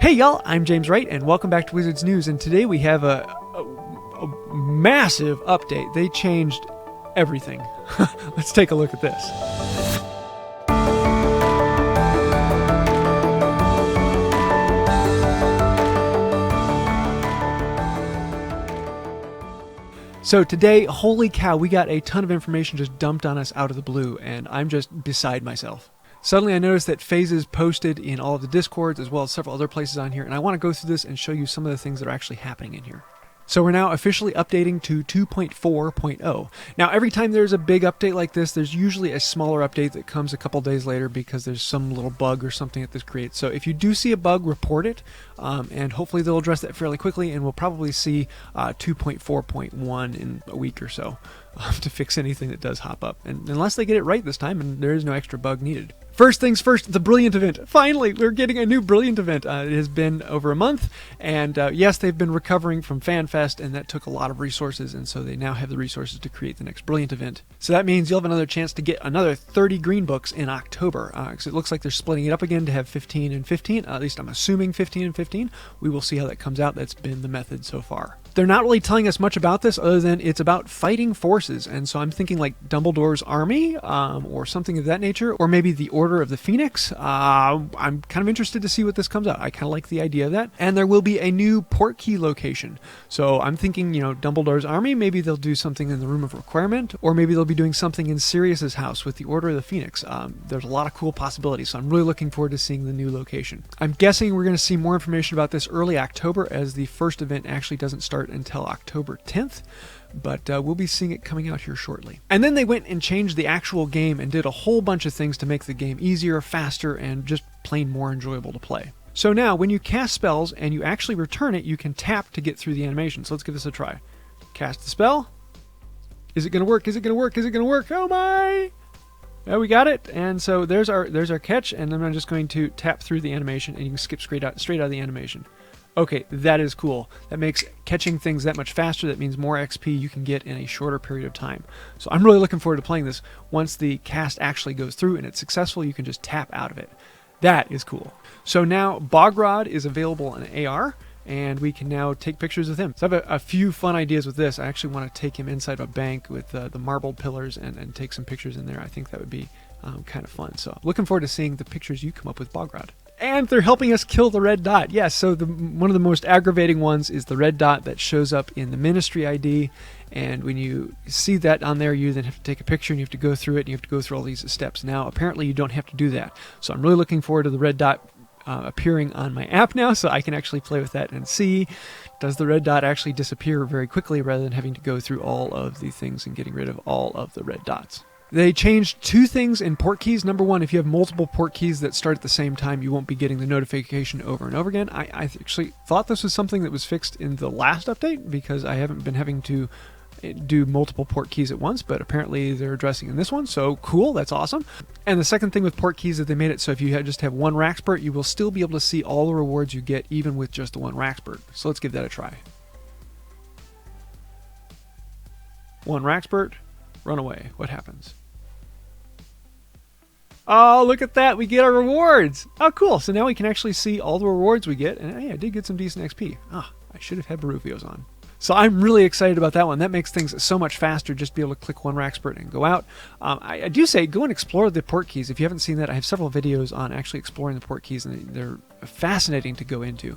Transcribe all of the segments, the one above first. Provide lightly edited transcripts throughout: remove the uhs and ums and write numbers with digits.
Hey y'all, I'm James Wright and welcome back to Wizards News, and today we have a massive update. They changed everything. Let's take a look at this. So today, holy cow, we got a ton of information just dumped on us out of the blue, and I'm just beside myself. Suddenly I noticed that phases posted in all of the Discords as well as several other places on here, and I want to go through this and show you some of the things that are actually happening in here. So we're now officially updating to 2.4.0. Now every time there's a big update like this, there's usually a smaller update that comes a couple days later because there's some little bug or something that this creates. So if you do see a bug, report it, and hopefully they'll address that fairly quickly, and we'll probably see 2.4.1 in a week or so to fix anything that does hop up. And unless they get it right this time, and there is no extra bug needed. First things first, the Brilliant event. Finally, we're getting a new Brilliant event. It has been over a month, and yes, they've been recovering from FanFest, and that took a lot of resources, and so they now have the resources to create the next Brilliant event. So that means you'll have another chance to get another 30 green books in October, because it looks like they're splitting it up again to have 15 and 15, at least I'm assuming 15 and 15. We will see how that comes out. That's been the method so far. They're not really telling us much about this other than it's about fighting forces, and so I'm thinking like Dumbledore's army, or something of that nature, or maybe the Order of the Phoenix. I'm kind of interested to see what this comes out. I kind of like the idea of that. And there will be a new Portkey location. So I'm thinking, Dumbledore's army, maybe they'll do something in the Room of Requirement, or maybe they'll be doing something in Sirius's house with the Order of the Phoenix. There's a lot of cool possibilities, so I'm really looking forward to seeing the new location. I'm guessing we're going to see more information about this early October, as the first event actually doesn't start until October 10th. But we'll be seeing it coming out here shortly. And then they went and changed the actual game and did a whole bunch of things to make the game easier, faster, and just plain more enjoyable to play. So now, when you cast spells and you actually return it, you can tap to get through the animation. So let's give this a try. Cast the spell. Is it going to work? Is it going to work? Is it going to work? Oh my! Oh, we got it. And so there's our catch, and then I'm just going to tap through the animation, and you can skip straight out of the animation. Okay, that is cool. That makes catching things that much faster. That means more XP you can get in a shorter period of time. So I'm really looking forward to playing this. Once the cast actually goes through and it's successful, you can just tap out of it. That is cool. So now Bogrod is available in AR, and we can now take pictures of him. So I have a few fun ideas with this. I actually want to take him inside a bank with the marbled pillars and take some pictures in there. I think that would be kind of fun. So looking forward to seeing the pictures you come up with Bogrod. And they're helping us kill the red dot. Yes, so one of the most aggravating ones is the red dot that shows up in the Ministry ID. And when you see that on there, you then have to take a picture and you have to go through it and you have to go through all these steps. Now, apparently you don't have to do that. So I'm really looking forward to the red dot appearing on my app now, so I can actually play with that and see, does the red dot actually disappear very quickly rather than having to go through all of the things and getting rid of all of the red dots. They changed two things in Portkeys. Number one, if you have multiple Portkeys that start at the same time, you won't be getting the notification over and over again. I actually thought this was something that was fixed in the last update because I haven't been having to do multiple Portkeys at once, but apparently they're addressing in this one, so cool, that's awesome. And the second thing with Portkeys is that they made it so if you just have one Raxpert, you will still be able to see all the rewards you get even with just the one Raxpert. So let's give that a try. One Raxpert, run away. What happens? Oh, look at that. We get our rewards. Oh, cool. So now we can actually see all the rewards we get. And hey, I did get some decent XP. Ah, I should have had Barufios on. So I'm really excited about that one. That makes things so much faster just to be able to click one Raxpert and go out. I do say go and explore the Portkeys. If you haven't seen that, I have several videos on actually exploring the Portkeys, and they're fascinating to go into.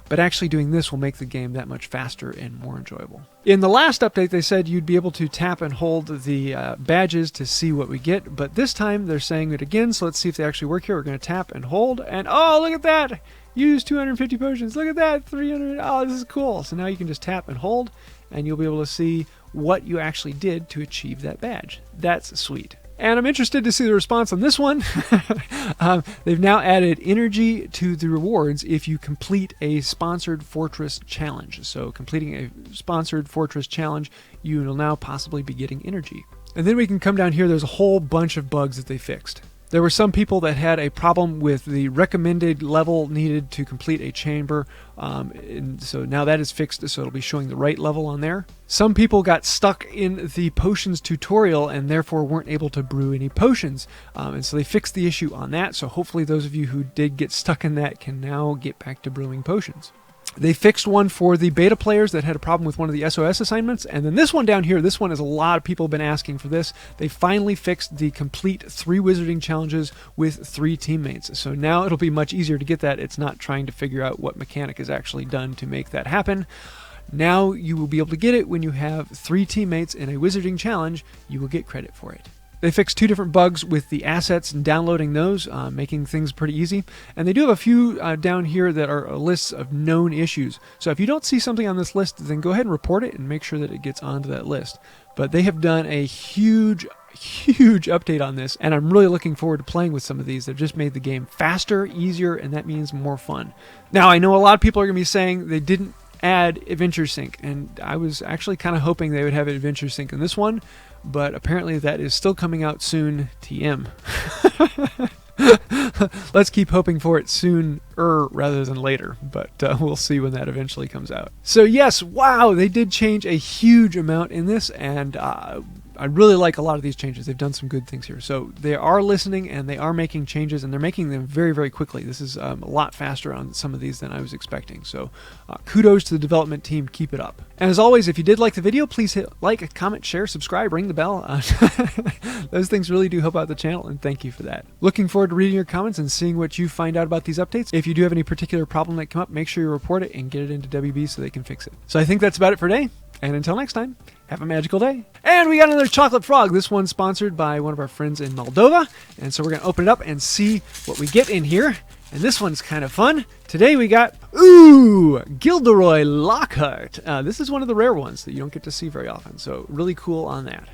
But actually doing this will make the game that much faster and more enjoyable. In the last update, they said you'd be able to tap and hold the badges to see what we get, but this time they're saying it again, so let's see if they actually work here. We're going to tap and hold, and oh, look at that! Use 250 potions. Look at that, 300. Oh, this is cool. So now you can just tap and hold, and you'll be able to see what you actually did to achieve that badge. That's sweet. And I'm interested to see the response on this one. They've now added energy to the rewards if you complete a sponsored fortress challenge. So completing a sponsored fortress challenge, you will now possibly be getting energy. And then we can come down here. There's a whole bunch of bugs that they fixed. There were some people that had a problem with the recommended level needed to complete a chamber, and so now that is fixed, so it'll be showing the right level on there. Some people got stuck in the potions tutorial and therefore weren't able to brew any potions, and so they fixed the issue on that, so hopefully those of you who did get stuck in that can now get back to brewing potions. They fixed one for the beta players that had a problem with one of the SOS assignments. And then this one down here, this one is a lot of people have been asking for this. They finally fixed the complete 3 wizarding challenges with 3 teammates. So now it'll be much easier to get that. It's not trying to figure out what mechanic is actually done to make that happen. Now you will be able to get it when you have 3 teammates in a wizarding challenge. You will get credit for it. They fixed 2 different bugs with the assets and downloading those, making things pretty easy. And they do have a few down here that are lists of known issues. So if you don't see something on this list, then go ahead and report it and make sure that it gets onto that list. But they have done a huge update on this, and I'm really looking forward to playing with some of these. They've just made the game faster, easier, and that means more fun. Now, I know a lot of people are going to be saying they didn't add Adventure Sync, and I was actually kind of hoping they would have Adventure Sync in this one, but apparently that is still coming out soon, TM. Let's keep hoping for it sooner rather than later, but we'll see when that eventually comes out. So yes, wow, they did change a huge amount in this, and I really like a lot of these changes. They've done some good things here. So they are listening and they are making changes, and they're making them very, very quickly. This is a lot faster on some of these than I was expecting. So kudos to the development team. Keep it up. And as always, if you did like the video, please hit like, comment, share, subscribe, ring the bell. Those things really do help out the channel, and thank you for that. Looking forward to reading your comments and seeing what you find out about these updates. If you do have any particular problem that come up, make sure you report it and get it into WB so they can fix it. So I think that's about it for today. And until next time, have a magical day. And we got another chocolate frog. This one's sponsored by one of our friends in Moldova. And so we're going to open it up and see what we get in here. And this one's kind of fun. Today we got, Gilderoy Lockhart. This is one of the rare ones that you don't get to see very often. So really cool on that.